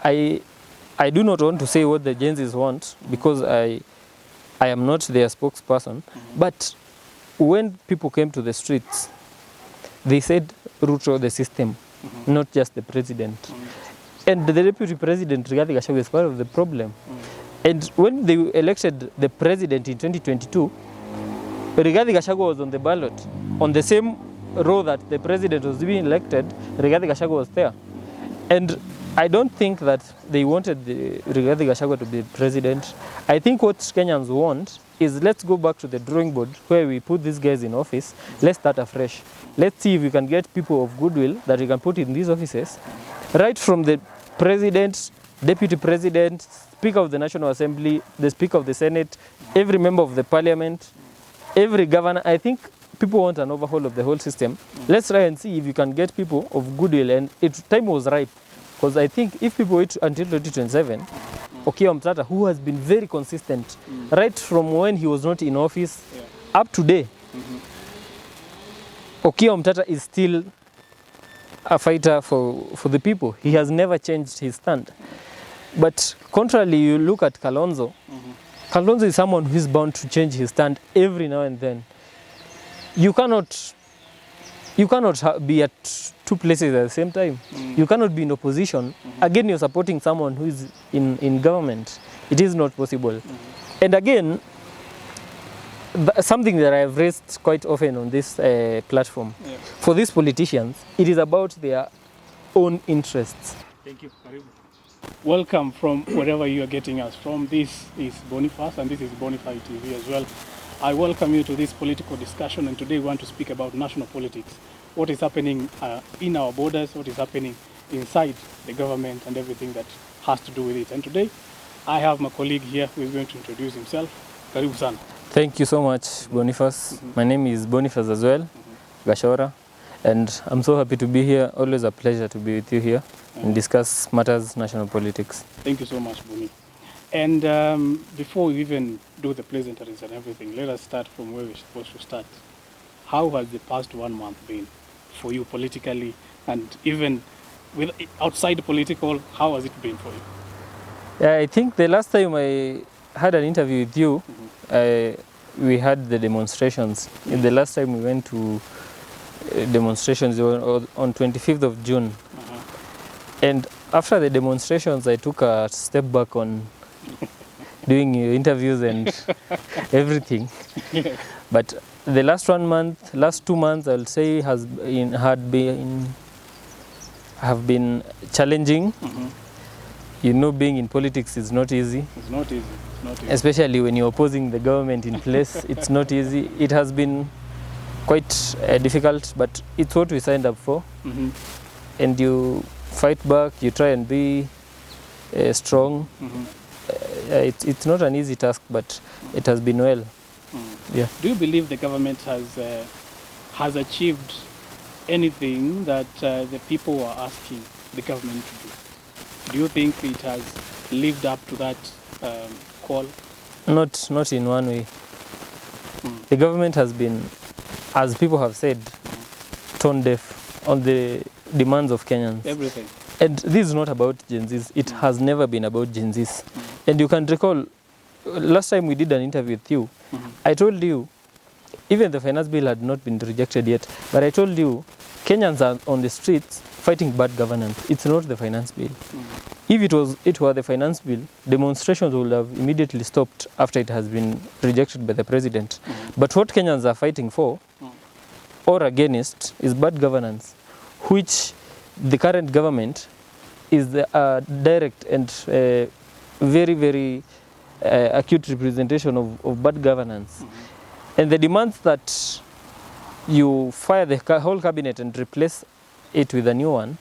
I do not want to say what the Gen Zs want because I am not their spokesperson. But when people came to the streets, they said Ruto the system, not just the president. And the deputy president, Rigathi Gachagua, is part of the problem. And when they elected the president in 2022, Rigathi Gachagua was on the ballot. On the same row that the president was being elected, Rigathi Gachagua was there. And I don't think that they wanted Rigathi Gachagua to be president. I think what Kenyans want is, let's go back to the drawing board where we put these guys in office. Let's start afresh. Let's see if we can get people of goodwill that we can put in these offices. Right from the president, deputy president, speaker of the National Assembly, the speaker of the Senate, every member of the parliament, every governor. I think people want an overhaul of the whole system. Let's try and see if you can get people of goodwill. And time was ripe. Because I think if people wait until 2027, Okiya Omtata, who has been very consistent, right from when he was not in office up to today, Okiya Omtata is still a fighter for the people. He has never changed his stand. But contrarily, you look at Kalonzo. Kalonzo is someone who is bound to change his stand every now and then. You cannot be at two places at the same time. You cannot be in opposition. Again, you're supporting someone who is in government. It is not possible. And again, something that I've raised quite often on this platform, for these politicians, it is about their own interests. Thank you. Welcome from wherever you are getting us from. This is Boniface and this is Boniface TV as well. I welcome you to this political discussion, and today we want to speak about national politics. What is happening in our borders, what is happening inside the government and everything that has to do with it. And today I have my colleague here who is going to introduce himself. Karibu sana. Thank you so much, Boniface. My name is Boniface as well, Gashora, and I'm so happy to be here. Always a pleasure to be with you here and discuss matters national politics. Thank you so much, Boni. And before we even do the pleasantries and everything, let us start from where we're supposed to start. How has the past 1 month been for you politically, and even with outside political, how has it been for you? Yeah, I think the last time I had an interview with you, we had the demonstrations. In the last time we went to demonstrations on 25th of June. And after the demonstrations, I took a step back on doing interviews and everything. But the last 1 month, last 2 months, I'll say have been challenging. You know, being in politics is not easy. It's not easy. It's not easy. Especially when you're opposing the government in place. It's not easy. It has been quite difficult, but it's what we signed up for. And you fight back, you try and be strong. It's not an easy task, but it has been well. Yeah. Do you believe the government has achieved anything that the people are asking the government to do? Do you think it has lived up to that call? Not in one way. The government has been, as people have said, tone deaf on the demands of Kenyans. Everything. And this is not about Gen Zs. It has never been about Gen Zs. And you can recall, last time we did an interview with you, I told you, even the finance bill had not been rejected yet, but I told you, Kenyans are on the streets fighting bad governance. It's not the finance bill. If it were the finance bill, demonstrations would have immediately stopped after it has been rejected by the president. But what Kenyans are fighting for, or against, is bad governance, which the current government is the direct and very, very acute representation of bad governance. And the demands that you fire the whole cabinet and replace it with a new one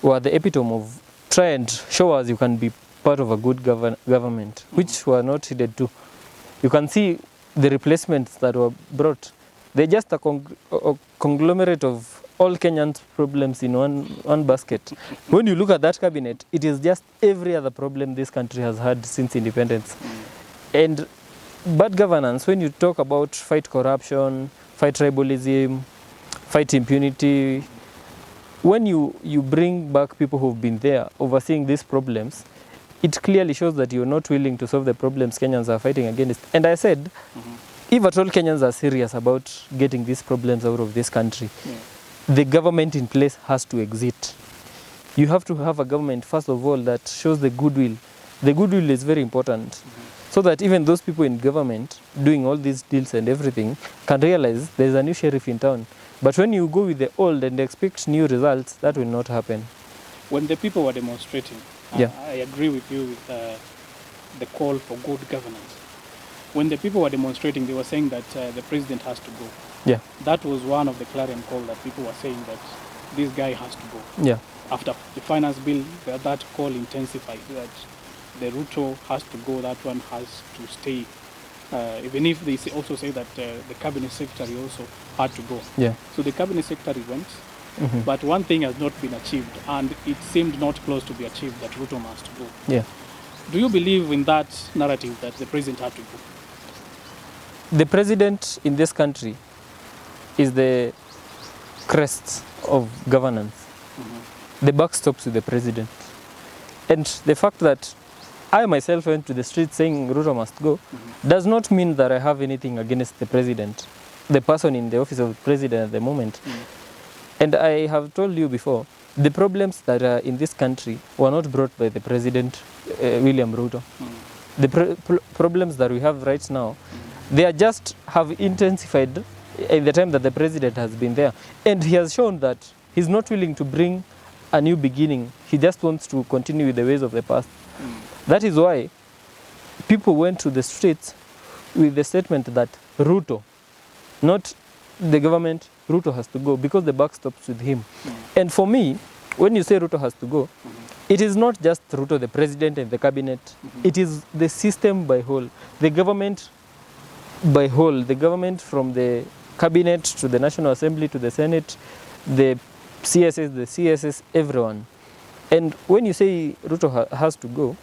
were the epitome of try and show us you can be part of a good government, which were not needed to. You can see the replacements that were brought. They're just a conglomerate of all Kenyans' problems in one basket. When you look at that cabinet, it is just every other problem this country has had since independence. And bad governance, when you talk about fight corruption, fight tribalism, fight impunity, when you bring back people who've been there overseeing these problems, it clearly shows that you're not willing to solve the problems Kenyans are fighting against. And I said, if at all Kenyans are serious about getting these problems out of this country, the government in place has to exit. You have to have a government, first of all, that shows the goodwill. The goodwill is very important, so that even those people in government doing all these deals and everything can realize there's a new sheriff in town. But when you go with the old and expect new results, that will not happen. When the people were demonstrating, I agree with you with the call for good governance. When the people were demonstrating, they were saying that the president has to go. Yeah. That was one of the clarion call that people were saying that this guy has to go. Yeah. After the finance bill, that call intensified, that the Ruto has to go, that one has to stay. Even if they also say that the cabinet secretary also had to go. Yeah. So the cabinet secretary went, but one thing has not been achieved, and it seemed not close to be achieved, that Ruto must go. Yeah. Do you believe in that narrative that the president had to go? The president in this country is the crest of governance. The buck stops with the president. And the fact that I myself went to the street saying Ruto must go does not mean that I have anything against the president, the person in the office of the president at the moment. And I have told you before, the problems that are in this country were not brought by the president, William Ruto. The problems that we have right now, they are just have intensified in the time that the president has been there. And he has shown that he's not willing to bring a new beginning. He just wants to continue with the ways of the past. That is why people went to the streets with the statement that Ruto, not the government, Ruto has to go, because the buck stops with him. And for me, when you say Ruto has to go, it is not just Ruto, the president and the cabinet. It is the system by whole, the government by whole, the government from the cabinet to the National Assembly to the Senate, the CSS, the CSS, everyone. And when you say Ruto has to go,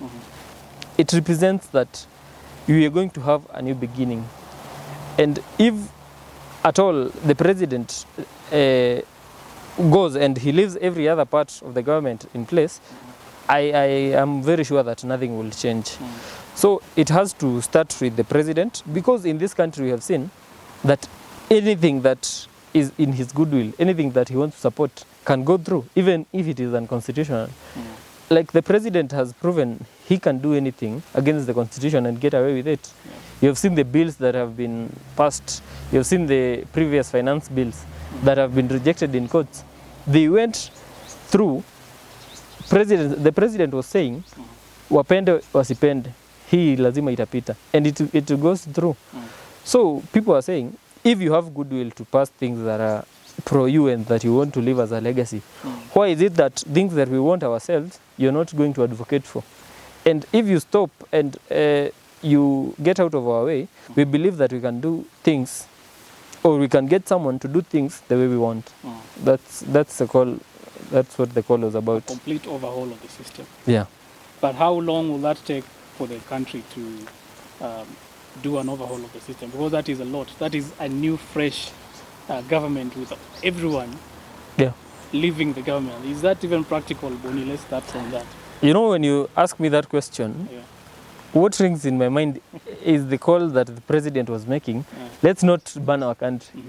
it represents that you are going to have a new beginning. And if at all the president goes and he leaves every other part of the government in place, I am very sure that nothing will change. So it has to start with the president, because in this country we have seen that anything that is in his goodwill, anything that he wants to support can go through, even if it is unconstitutional. Like the president has proven he can do anything against the constitution and get away with it. You have seen the bills that have been passed. You have seen the previous finance bills that have been rejected in courts. They went through. The president was saying, wapende wasipende, hii lazima itapita, and it goes through. So people are saying, if you have goodwill to pass things that are pro you and that you want to leave as a legacy, why is it that things that we want ourselves, you're not going to advocate for? And if you stop and you get out of our way, we believe that we can do things, or we can get someone to do things the way we want. That's the call. That's what the call was about. A complete overhaul of the system. Yeah. But how long will that take for the country to do an overhaul of the system? Because that is a lot. That is a new, fresh government with everyone leaving the government. Is that even practical, Bonnie? Let's start from that. You know, when you ask me that question, what rings in my mind is the call that the president was making. Let's not ban our country.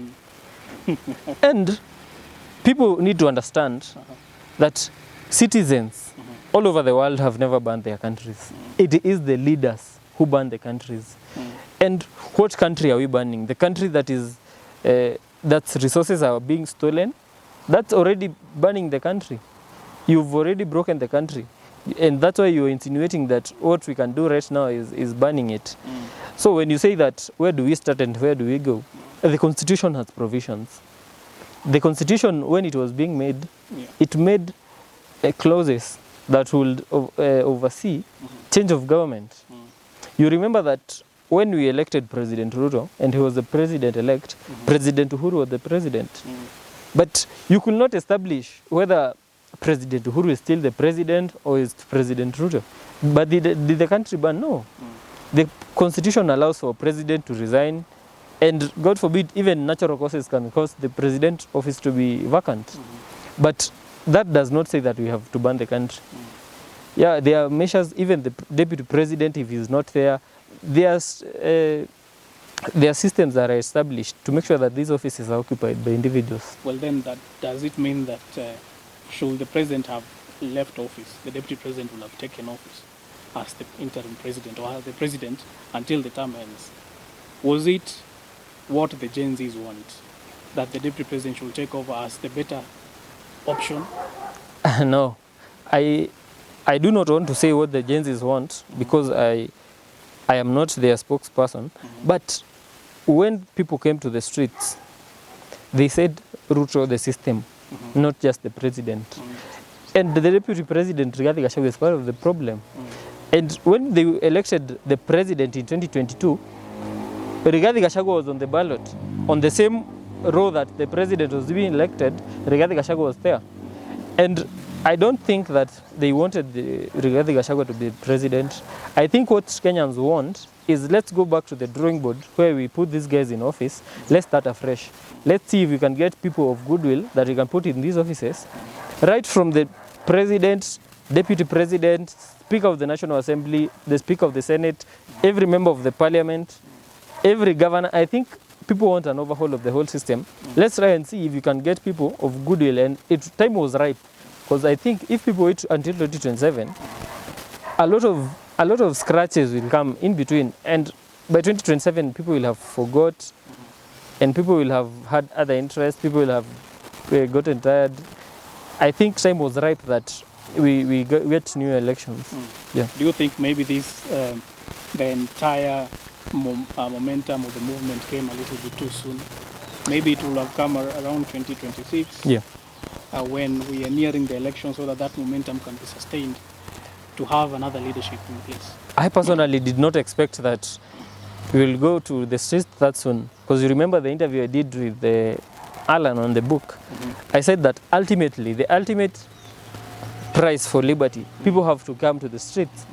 And people need to understand that citizens all over the world have never banned their countries. It is the leaders who ban the countries. And what country are we banning? The country that is that's resources are being stolen, that's already banning the country. You've already broken the country. And that's why you're insinuating that what we can do right now is banning it. So when you say that, where do we start and where do we go? The Constitution has provisions. The Constitution, when it was being made, it made clauses that would oversee change of government. You remember that when we elected President Ruto, and he was the president-elect, President Uhuru was the president. But you could not establish whether President Uhuru is still the president or is President Ruto. But did the country ban? No. The Constitution allows for a president to resign, and God forbid, even natural causes can cause the president office to be vacant. But that does not say that we have to ban the country. Yeah, there are measures, even the deputy president, if he's not there, there are systems that are established to make sure that these offices are occupied by individuals. Well, then does it mean that should the president have left office, the deputy president will have taken office as the interim president or as the president until the term ends? Was it what the Gen Zs want, that the deputy president should take over as the better option? No, I do not want to say what the Gen Zs want because I am not their spokesperson. But when people came to the streets, they said Ruto the system, not just the president. And the deputy president, Rigathi Gachagua, is part of the problem. And when they elected the president in 2022, Rigathi Gachagua was on the ballot. On the same row that the president was being elected, Rigathi Gachagua was there. And I don't think that they wanted Rigathi Gachagua to be president. I think what Kenyans want is let's go back to the drawing board where we put these guys in office. Let's start afresh. Let's see if we can get people of goodwill that we can put in these offices. Right from the president, deputy president, speaker of the National Assembly, the speaker of the Senate, every member of the parliament, every governor. I think people want an overhaul of the whole system. Let's try and see if you can get people of goodwill. And time was ripe. Because I think if people wait until 2027, a lot of scratches will come in between. And by 2027, people will have forgot, and people will have had other interests. People will have gotten tired. I think time was ripe that we get new elections. Yeah. Do you think maybe this the entire momentum of the movement came a little bit too soon? Maybe it will have come around 2026. Yeah. When we are nearing the election, so that momentum can be sustained to have another leadership in place. I personally did not expect that we will go to the streets that soon. Because you remember the interview I did with Alan on the book. I said that ultimately, the ultimate price for liberty, people have to come to the streets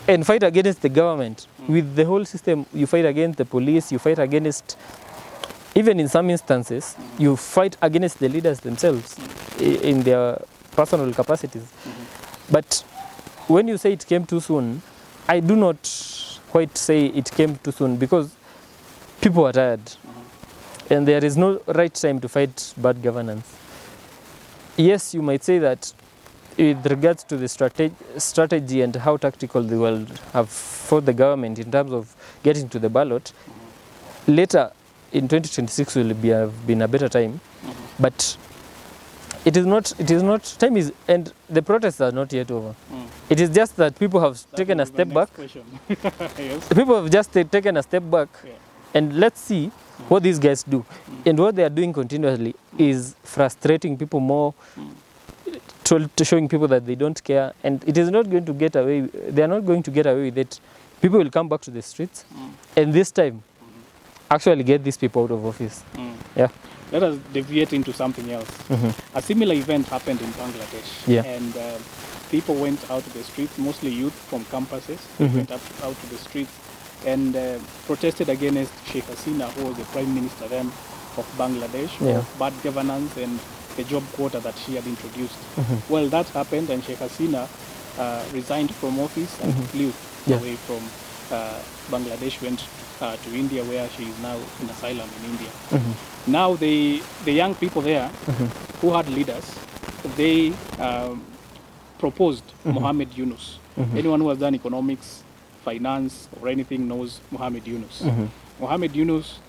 and fight against the government. With the whole system, you fight against the police, you fight against, even in some instances, you fight against the leaders themselves in their personal capacities. But when you say it came too soon, I do not quite say it came too soon because people are tired. And there is no right time to fight bad governance. Yes, you might say that with regards to the strategy and how tactical they will have fought the government in terms of getting to the ballot, later in 2026 will have been a better time. But it is not, time is, and the protests are not yet over. It is just that people have taken a step back. Yes. People have just taken a step back, and let's see what these guys do. And what they are doing continuously is frustrating people more, showing people that they don't care, and it is not going to get away. They are not going to get away with it. People will come back to the streets, and this time, actually get these people out of office. Yeah. Let us deviate into something else. A similar event happened in Bangladesh, and people went out to the streets, mostly youth from campuses, went out to the streets and protested against Sheikh Hasina, who was the prime minister then of Bangladesh, of bad governance and the job quota that she had introduced. Well, that happened, and Sheikh Hasina resigned from office and flew away from Bangladesh, went to India, where she is now in asylum in India. Now the young people there who had leaders, they proposed Mohammed Yunus. Anyone who has done economics, finance or anything knows Mohammed Yunus. Mohammed Yunus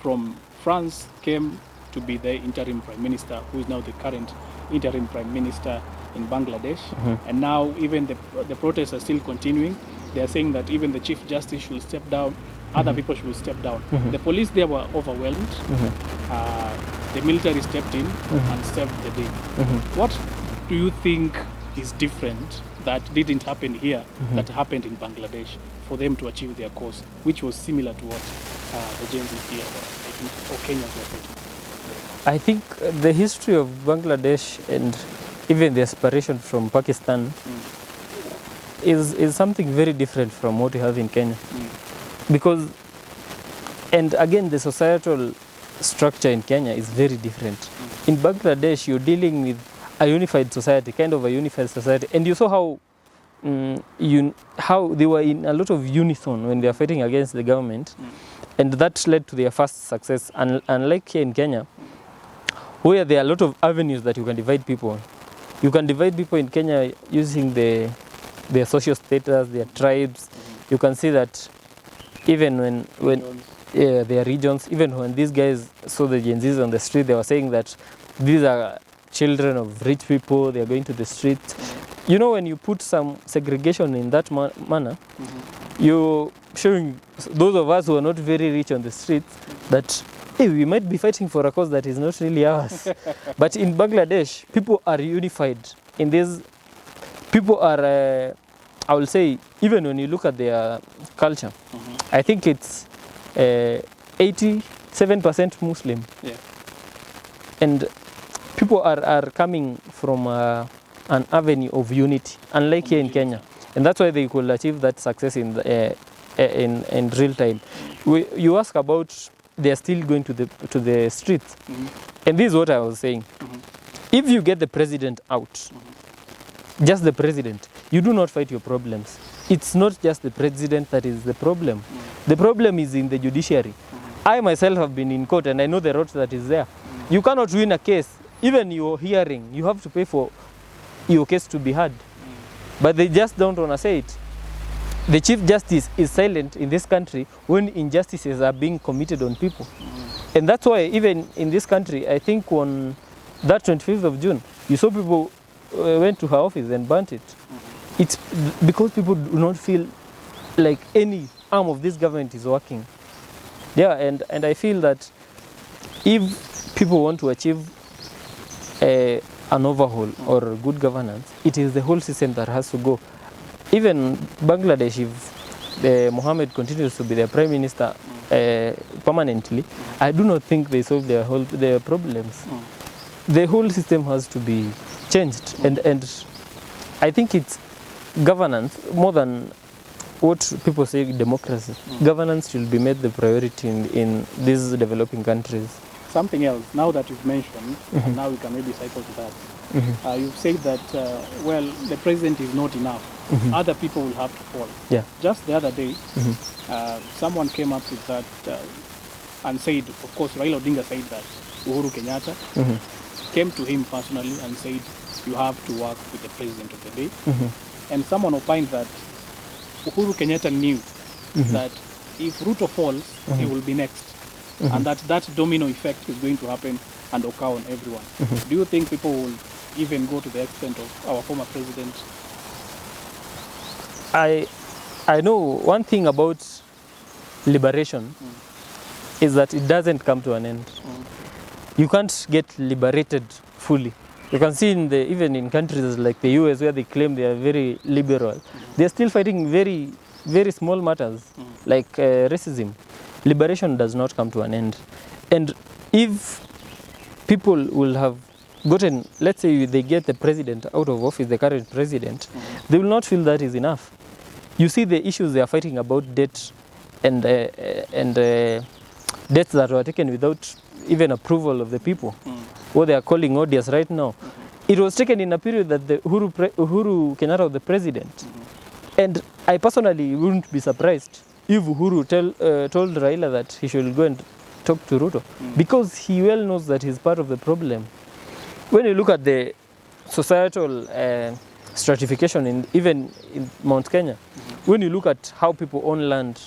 from France came to be the interim prime minister, who is now the current interim prime minister in Bangladesh. And now even the protests are still continuing. They are saying that even the chief justice should step down, other people should step down. The police there were overwhelmed. The military stepped in and saved the day. What do you think is different that didn't happen here, that happened in Bangladesh, for them to achieve their cause, which was similar to what the Gen Z here or Kenyans were doing? I think the history of Bangladesh and even the separation from Pakistan is something very different from what we have in Kenya. Because, and again, the societal structure in Kenya is very different. In Bangladesh, you're dealing with a unified society, kind of a unified society. And you saw how how they were in a lot of unison when they were fighting against the government, and that led to their first success. And unlike here in Kenya, where there are a lot of avenues that you can divide people on. You can divide people in Kenya using their social status, their tribes. You can see that even when their regions, even when these guys saw the Gen Zs on the street, they were saying that these are children of rich people, they are going to the streets. You know, when you put some segregation in that manner, you're showing those of us who are not very rich on the streets that, hey, we might be fighting for a cause that is not really ours. But in Bangladesh, people are unified. In this, people are, I will say, even when you look at their culture, I think it's 87% Muslim. Yeah. And people are coming from an avenue of unity, unlike here in Kenya. And that's why they could achieve that success in real time. You ask about they are still going to the streets. And this is what I was saying. If you get the president out, just the president, you do not fight your problems. It's not just the president that is the problem. The problem is in the judiciary. I myself have been in court and I know the route that is there. You cannot win a case. Even your hearing, you have to pay for your case to be heard. But they just don't want to say it. The Chief Justice is silent in this country when injustices are being committed on people. And that's why even in this country, I think on that 25th of June, you saw people went to her office and burnt it. It's because people do not feel like any arm of this government is working. Yeah, and I feel that if people want to achieve an overhaul or good governance, it is the whole system that has to go. Even Bangladesh, if Mohammed continues to be their prime minister permanently, I do not think they solve their problems. The whole system has to be changed, and I think it's governance more than what people say democracy. Governance should be made the priority in these developing countries. Something else, now that you've mentioned, and now we can maybe cycle to that. You've said that, well, the president is not enough. Other people will have to fall. Yeah. Just the other day, someone came up with that and said, of course, Raila Odinga said that Uhuru Kenyatta came to him personally and said, you have to work with the president of the day. And someone opined that Uhuru Kenyatta knew that if Ruto falls, he will be next. And that domino effect is going to happen and occur on everyone. Do you think people will even go to the extent of our former president? I know one thing about liberation is that it doesn't come to an end. You can't get liberated fully. You can see even in countries like the US, where they claim they are very liberal, they're still fighting very, very small matters like racism. Liberation does not come to an end. And if people will have gotten, let's say they get the president out of office, the current president, they will not feel that is enough. You see the issues they are fighting about, debt and debts that were taken without even approval of the people, what they are calling odious right now. It was taken in a period that the Uhuru Kenyatta was the president. And I personally wouldn't be surprised if Uhuru told Raila that he should go and talk to Ruto, because he well knows that he's part of the problem. When you look at the societal stratification even in Mount Kenya, when you look at how people own land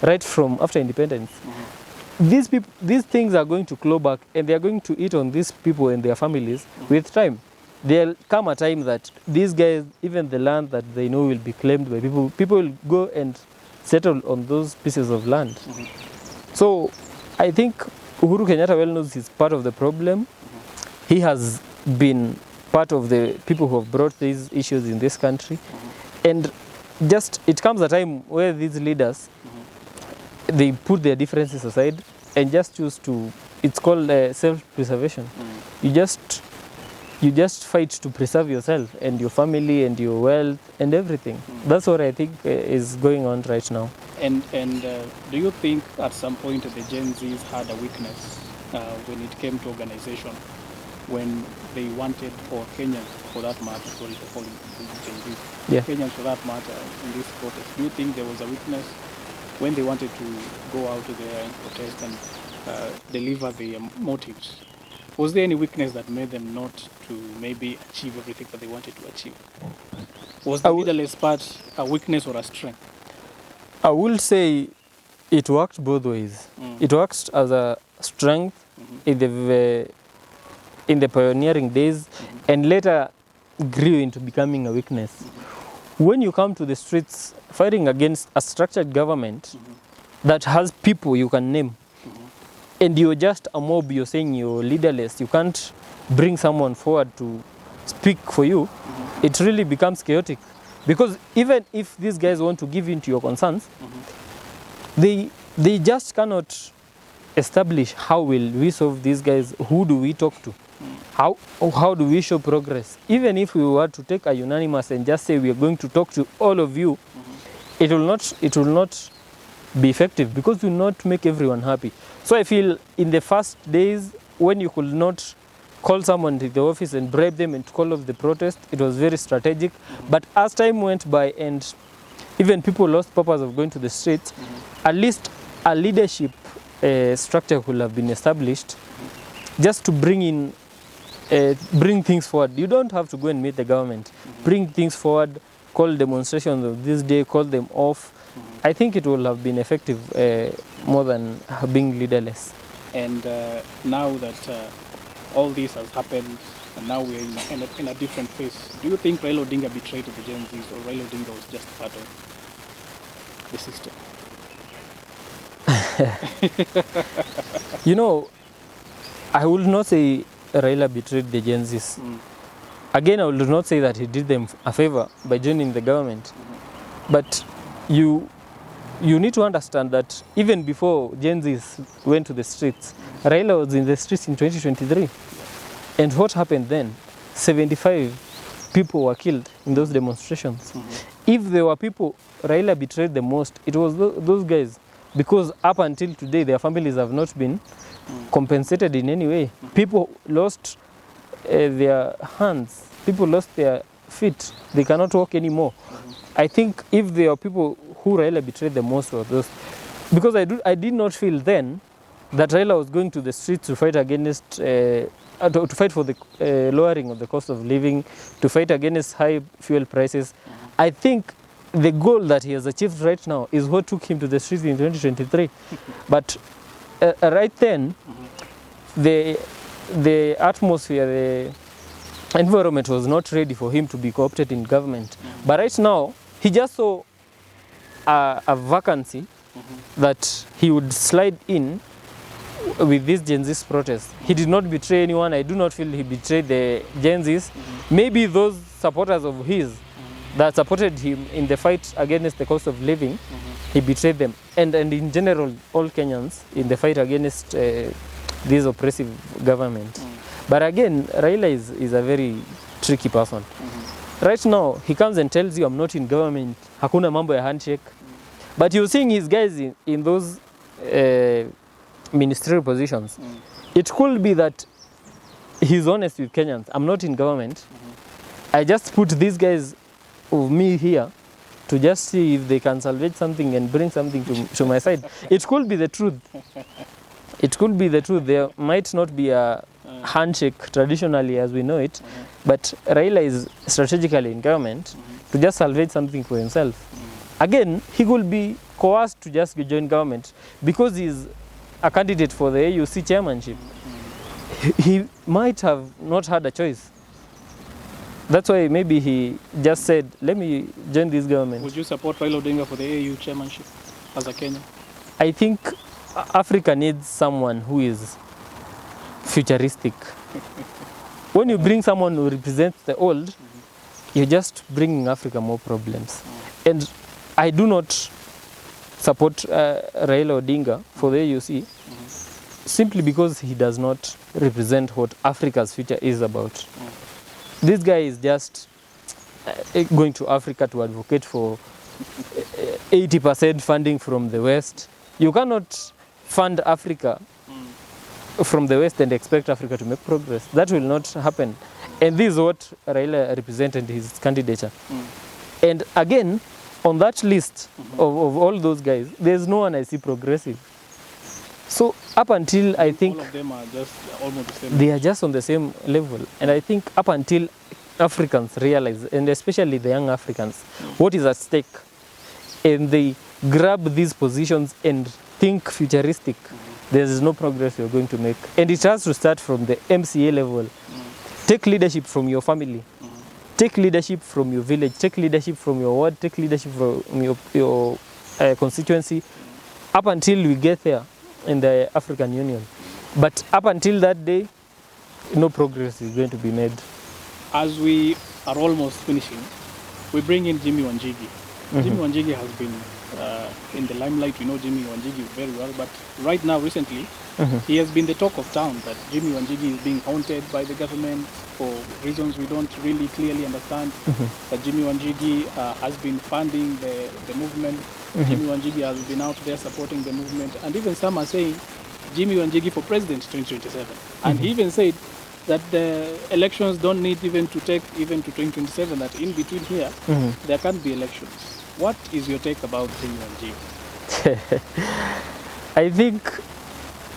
right from after independence, these things are going to claw back, and they are going to eat on these people and their families with time. There'll come a time that these guys, even the land that they know will be claimed by people will go and settle on those pieces of land. So I think Uhuru Kenyatta well knows he's part of the problem. He has been part of the people who have brought these issues in this country. And just, it comes a time where these leaders, they put their differences aside and just choose to, it's called self-preservation. You just fight to preserve yourself and your family and your wealth and everything. That's what I think is going on right now. And do you think at some point the Gen Zs had a weakness when it came to organization? when they wanted, or Kenyans for that matter, sorry for calling Gen Z, Yeah. Kenyans for that matter in this protest, do you think there was a weakness when they wanted to go out there and protest and deliver their motives? Was there any weakness that made them not to maybe achieve everything that they wanted to achieve? Was the leaderless part a weakness or a strength? I will say it worked both ways. It worked as a strength in the pioneering days, and later grew into becoming a weakness. When you come to the streets fighting against a structured government that has people you can name, and you're just a mob, you're saying you're leaderless, you can't bring someone forward to speak for you, it really becomes chaotic. Because even if these guys want to give in to your concerns, they just cannot establish how will we solve these guys, who do we talk to, how do we show progress. Even if we were to take a unanimous and just say we are going to talk to all of you, it will not be effective, because it will not make everyone happy. So I feel in the first days, when you could not call someone to the office and bribe them and call off the protest, it was very strategic. But as time went by and even people lost purpose of going to the streets, at least a leadership structure could have been established just to bring things forward. You don't have to go and meet the government. Bring things forward, call demonstrations of this day, call them off. I think it will have been effective more than being leaderless. And now that all this has happened, and now we're in a different phase, do you think Raila Odinga betrayed the Gen Zs, or Raila Odinga was just part of the system? You know, I would not say Raila betrayed the Gen Zs. Again, I would not say that he did them a favor by joining the government. But you need to understand that even before Gen Zs went to the streets, Raila was in the streets in 2023. And what happened then? 75 people were killed in those demonstrations. If there were people Raila betrayed the most, it was those guys. Because up until today, their families have not been compensated in any way. People lost their hands. People lost their feet. They cannot walk anymore. I think if there are people who Raila betrayed the most were those. Because I did not feel then that Raila was going to the streets to fight against, to fight for the lowering of the cost of living, to fight against high fuel prices. I think the goal that he has achieved right now is what took him to the streets in 2023. But right then, the atmosphere, the environment was not ready for him to be co-opted in government. But right now, he just saw a vacancy that he would slide in with this Gen Z's protest. He did not betray anyone. I do not feel he betrayed the Gen Z's. Maybe those supporters of his that supported him in the fight against the cost of living, he betrayed them. And in general, all Kenyans in the fight against this oppressive government. But again, Raila is a very tricky person. Right now, he comes and tells you, I'm not in government, hakuna mambo ya handshake. But you're seeing his guys in those ministerial positions. It could be that he's honest with Kenyans. I'm not in government. I just put these guys of me here to just see if they can salvage something and bring something to my side. It could be the truth. It could be the truth. There might not be a handshake traditionally as we know it, but Raila is strategically in government to just salvage something for himself. Again, he could be coerced to just join government because he's a candidate for the AUC chairmanship. He might have not had a choice. That's why maybe he just said, let me join this government. Would you support Raila Odinga for the AU chairmanship as a Kenyan? I think Africa needs someone who is futuristic. When you bring someone who represents the old, you're just bringing Africa more problems. And I do not support Raila Odinga for the AUC simply because he does not represent what Africa's future is about. This guy is just going to Africa to advocate for 80% funding from the West. You cannot fund Africa from the West and expect Africa to make progress. That will not happen. And this is what Raila represented his candidature. And again, on that list of all those guys, there's no one I see progressive. So up until I think all of them are just almost the same. they are just on the same level. And I think up until Africans realize, and especially the young Africans, what is at stake, and they grab these positions and think futuristic, there is no progress you're going to make. And it has to start from the MCA level. Take leadership from your family. Take leadership from your village. Take leadership from your ward. Take leadership from your constituency. Up until we get there in the African Union. But up until that day, no progress is going to be made. As we are almost finishing, we bring in Jimmy Wanjigi. Jimmy Wanjigi has been in the limelight. We know Jimmy Wanjigi very well, but right now, recently, he has been the talk of town that Jimmy Wanjigi is being haunted by the government for reasons we don't really clearly understand. That Jimmy Wanjigi has been funding the movement. Jimmy Wanjigi has been out there supporting the movement, and even some are saying Jimmy Wanjigi for president 2027. And he even said that the elections don't need even to take even to 2027, that in between here, there can't be elections. What is your take about Jimmy Wanjigi? I think,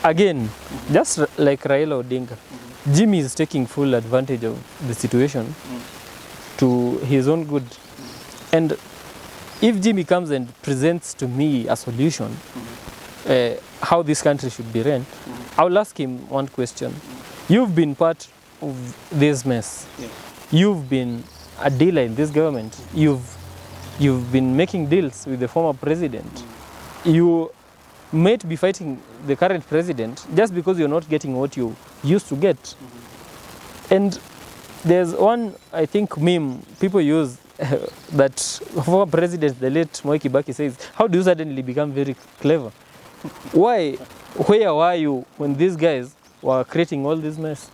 again, just like Raila Odinga, Jimmy is taking full advantage of the situation to his own good. And if Jimmy comes and presents to me a solution, how this country should be run, I'll ask him one question. You've been part of this mess. Yeah. You've been a dealer in this government. You've been making deals with the former president. You might be fighting the current president just because you're not getting what you used to get. And there's one, I think, meme people use that former president, the late Moi Kibaki, says, how do you suddenly become very clever? Why? Where were you when these guys were creating all this mess?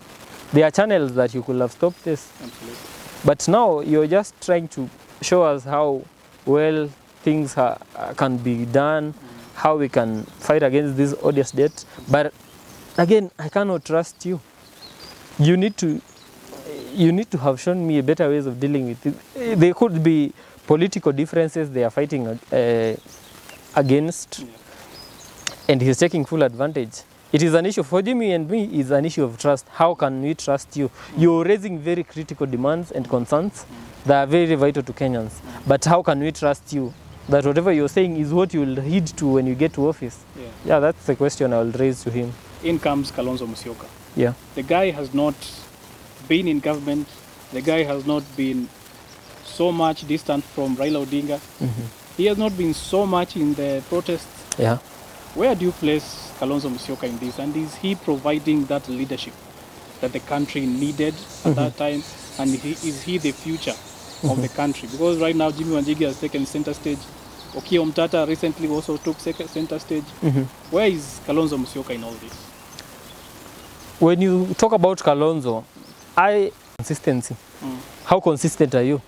There are channels that you could have stopped this. Absolutely. But now you're just trying to show us how well things can be done, how we can fight against this odious debt. But again, I cannot trust you. You need to have shown me a better ways of dealing with it. There could be political differences they are fighting against, and he's taking full advantage. It is an issue for Jimmy and me. Is an issue of trust. How can we trust you? You're raising very critical demands and concerns that are very vital to Kenyans. But how can we trust you that whatever you're saying is what you'll heed to when you get to office? Yeah, that's the question I'll raise to him. In comes Kalonzo Musyoka. Yeah. The guy has not been in government. The guy has not been so much distant from Raila Odinga. He has not been so much in the protests. Yeah. Where do you place Kalonzo Musyoka in this? And is he providing that leadership that the country needed at that time? And is he the future of the country? Because right now Jimmy Wanjigi has taken center stage. Okiya Omtatah recently also took center stage. Where is Kalonzo Musyoka in all this? When you talk about Kalonzo, consistency. How consistent are you?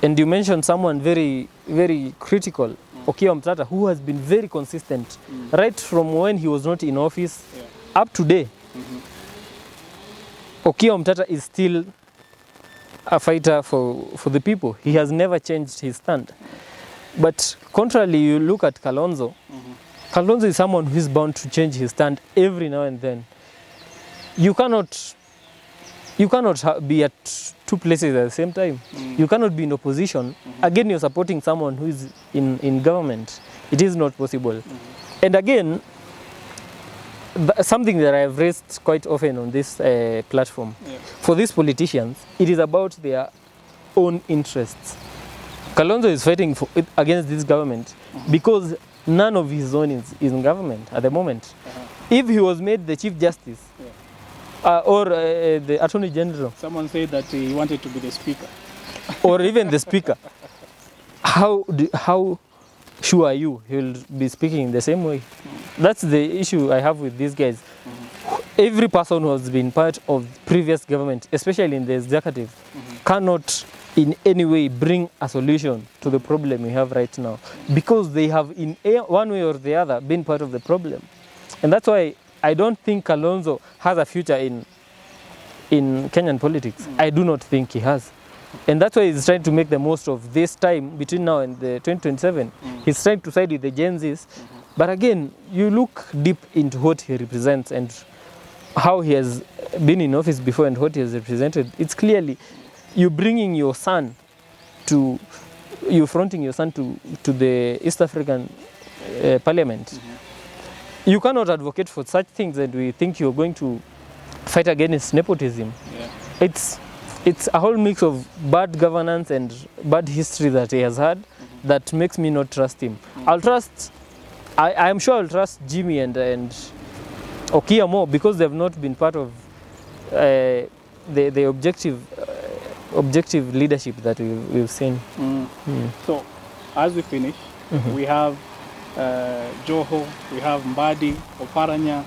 And you mentioned someone very, very critical, Okiya Omtatah, who has been very consistent right from when he was not in office up to today. Okiya Omtatah is still a fighter for the people. He has never changed his stand. But contrarily, you look at Kalonzo, Kalonzo is someone who is bound to change his stand every now and then. You cannot be at two places at the same time. You cannot be in opposition. Again, you're supporting someone who is in government. It is not possible. And again, something that I've raised quite often on this platform, for these politicians, it is about their own interests. Kalonzo is fighting against this government because none of his own is in government at the moment. If he was made the Chief Justice, or the Attorney General. Someone said that he wanted to be the Speaker. Or even the Speaker. How sure are you he will be speaking in the same way? That's the issue I have with these guys. Every person who has been part of previous government, especially in the executive, cannot in any way bring a solution to the problem we have right now. Because they have in one way or the other been part of the problem. And that's why I don't think Kalonzo has a future in Kenyan politics. I do not think he has. And that's why he's trying to make the most of this time between now and the 2027. He's trying to side with the Gen Zs. But again, you look deep into what he represents and how he has been in office before and what he has represented. It's clearly you bringing your son to, you fronting your son to the East African Parliament. You cannot advocate for such things and we think you're going to fight against nepotism. It's a whole mix of bad governance and bad history that he has had that makes me not trust him. I'm sure I'll trust Jimmy and Okia more because they've not been part of the objective leadership that we've seen. So, as we finish, we have Joho, we have Mbadi, Oparanya,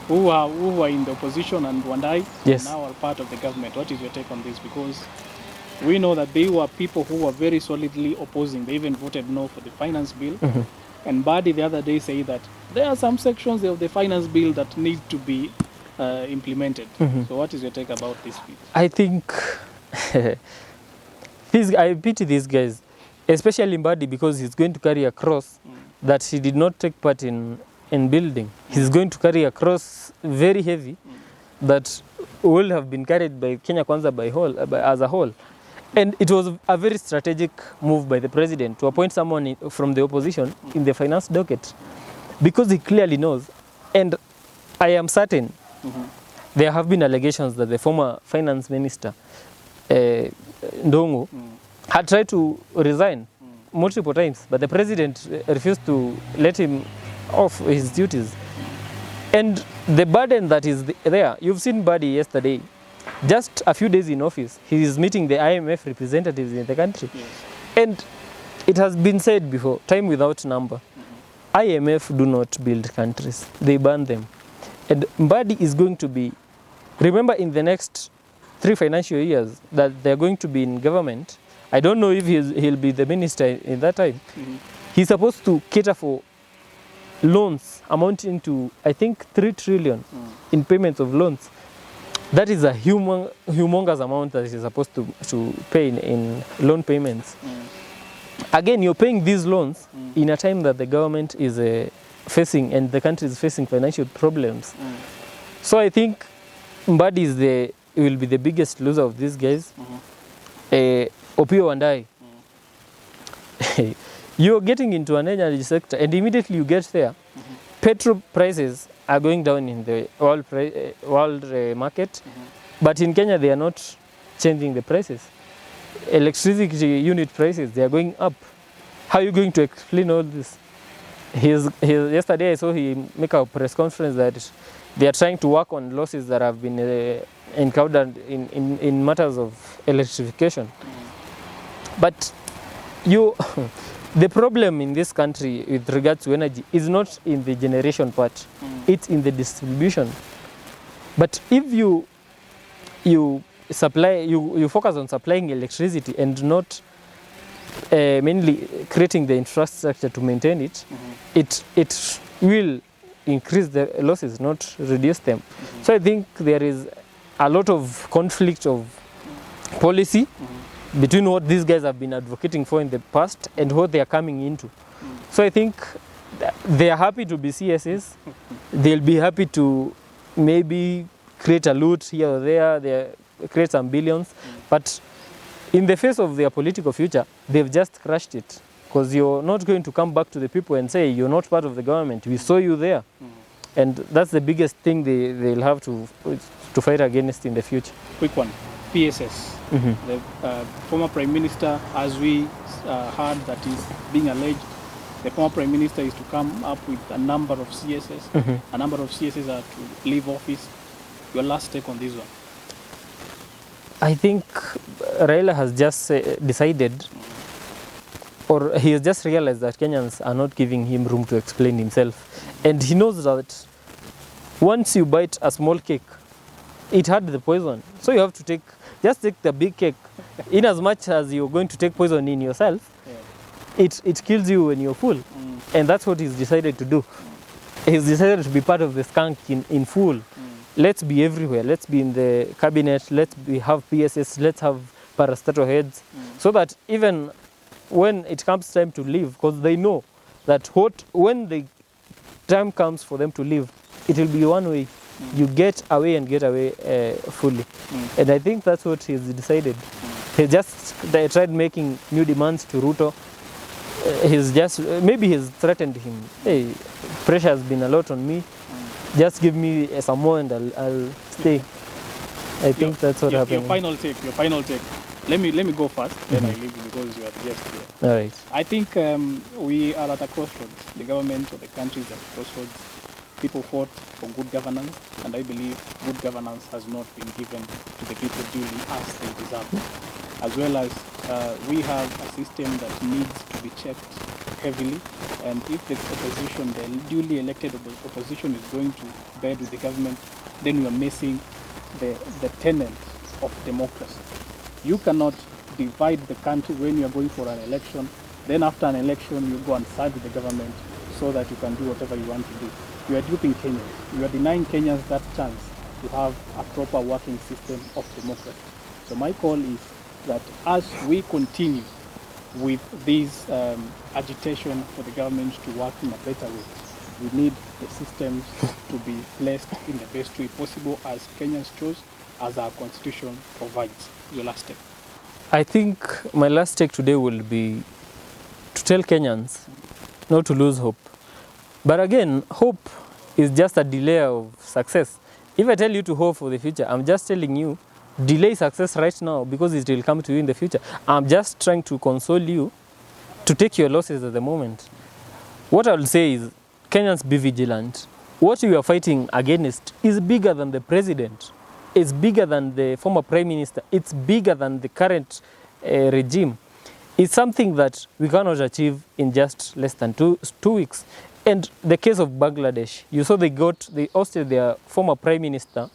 who are in the opposition, and Wandai now are part of the government. What is your take on this? Because we know that they were people who were very solidly opposing. They even voted no for the finance bill. And Mbadi the other day said that there are some sections of the finance bill that need to be implemented. So what is your take about this bill? I think I pity these guys, especially Mbadi, because he's going to carry a cross that he did not take part in building. He's going to carry a cross very heavy that will have been carried by Kenya Kwanza as a whole. And it was a very strategic move by the president to appoint someone from the opposition in the finance docket because he clearly knows, and I am certain there have been allegations that the former finance minister, Ndongo, had tried to resign multiple times, but the president refused to let him off his duties. And the burden that is there, you've seen Mbadi yesterday, just a few days in office, he is meeting the IMF representatives in the country. And it has been said before, time without number, IMF do not build countries, they burn them. And Mbadi is going to be, remember in the next 3 financial years that they're going to be in government, I don't know if he'll be the minister in that time. He's supposed to cater for loans amounting to, I think, 3 trillion in payments of loans. That is a humongous amount that he's supposed to pay in loan payments. Again, you're paying these loans in a time that the government is facing and the country is facing financial problems. So I think Mbadi will be the biggest loser of these guys. Opio and I. You're getting into an energy sector and immediately you get there, petrol prices are going down in the world market, but in Kenya they are not changing the prices. Electricity unit prices, they are going up. How are you going to explain all this? Yesterday I saw him make a press conference that they are trying to work on losses that have been encountered in matters of electrification. But the problem in this country with regards to energy is not in the generation part, it's in the distribution. But if you focus on supplying electricity and not mainly creating the infrastructure to maintain it, it will increase the losses, not reduce them. So I think there is a lot of conflict of policy between what these guys have been advocating for in the past and what they are coming into. So I think they are happy to be CSs. They'll be happy to maybe create a loot here or there, create some billions. But in the face of their political future, they've just crushed it. Because you're not going to come back to the people and say, you're not part of the government, we saw you there. And that's the biggest thing they'll have to fight against in the future. Quick one, PSS. The former Prime Minister, as we heard that is being alleged, the former Prime Minister is to come up with a number of CSS. A number of CSS are to leave office. Your last take on this one? I think Raila has just decided, or he has just realized that Kenyans are not giving him room to explain himself. And he knows that once you bite a small cake, it had the poison. So you have to just take the big cake. In as much as you're going to take poison in yourself, it kills you when you're full. And that's what he's decided to do. he's decided to be part of the skunk in full. Let's be everywhere. Let's be in the cabinet. Have PSS. Let's have parastatal heads, so that even when it comes time to leave, because they know that when the time comes for them to leave, it will be one way. You get away and get away fully. And I think that's what he's decided. They tried making new demands to Ruto. Maybe he's threatened him. Hey, pressure has been a lot on me. Just give me some more and I'll stay. I think that's what happened. Your final take. Let me go first, then I leave you because you are the guest here. All right. I think we are at a crossroads. The government or the country is at a crossroads. People fought for good governance, and I believe good governance has not been given to the people duly as they deserve. As well as we have a system that needs to be checked heavily, and if the opposition, the duly elected opposition, is going to bed with the government, then we are missing the tenets of democracy. You cannot divide the country when you are going for an election, then after an election you go and side with the government so that you can do whatever you want to do. You are duping Kenyans. You are denying Kenyans that chance to have a proper working system of democracy. So my call is that as we continue with this agitation for the government to work in a better way, we need the systems to be placed in the best way possible as Kenyans chose, as our constitution provides. Your last take. I think my last take today will be to tell Kenyans not to lose hope. But again, hope is just a delay of success. If I tell you to hope for the future, I'm just telling you, delay success right now because it will come to you in the future. I'm just trying to console you to take your losses at the moment. What I will say is, Kenyans, be vigilant. What you are fighting against is bigger than the president. It's bigger than the former prime minister. It's bigger than the current regime. It's something that we cannot achieve in just less than two weeks. And the case of Bangladesh, you saw they ousted their former prime minister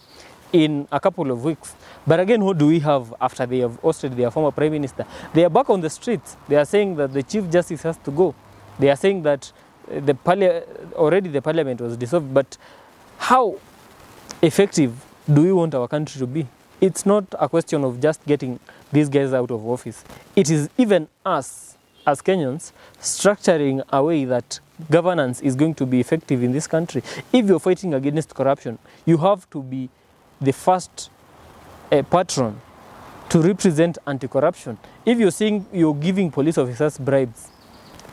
in a couple of weeks. But again, what do we have after they have ousted their former prime minister? They are back on the streets. They are saying that the chief justice has to go. They are saying that already the parliament was dissolved. But how effective do we want our country to be? It's not a question of just getting these guys out of office. It is even us, as Kenyans, structuring a way that governance is going to be effective in this country. If you're fighting against corruption, you have to be the first patron to represent anti-corruption. If you're saying you're giving police officers bribes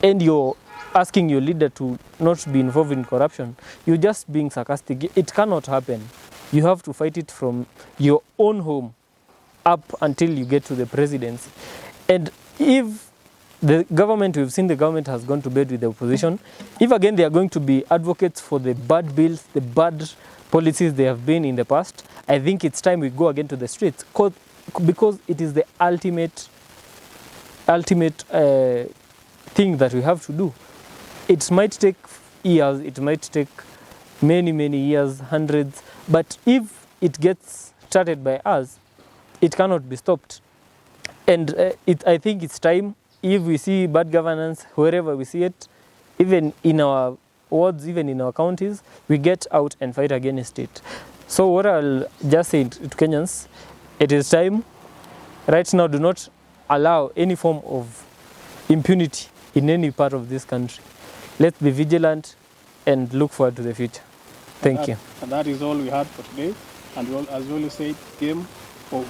and you're asking your leader to not be involved in corruption, you're just being sarcastic. It cannot happen. You have to fight it from your own home up until you get to the presidency. And if the government, we've seen the government has gone to bed with the opposition, if again they are going to be advocates for the bad bills, the bad policies they have been in the past, I think it's time we go again to the streets, because it is the ultimate thing that we have to do. It might take years, it might take many years, hundreds, but if it gets started by us, it cannot be stopped. And I think it's time, if we see bad governance wherever we see it, even in our wards, even in our counties, we get out and fight against it. So what I'll just say to Kenyans, it is time. Right now, do not allow any form of impunity in any part of this country. Let's be vigilant and look forward to the future. Thank you. And that is all we had for today. And as well as said, game over.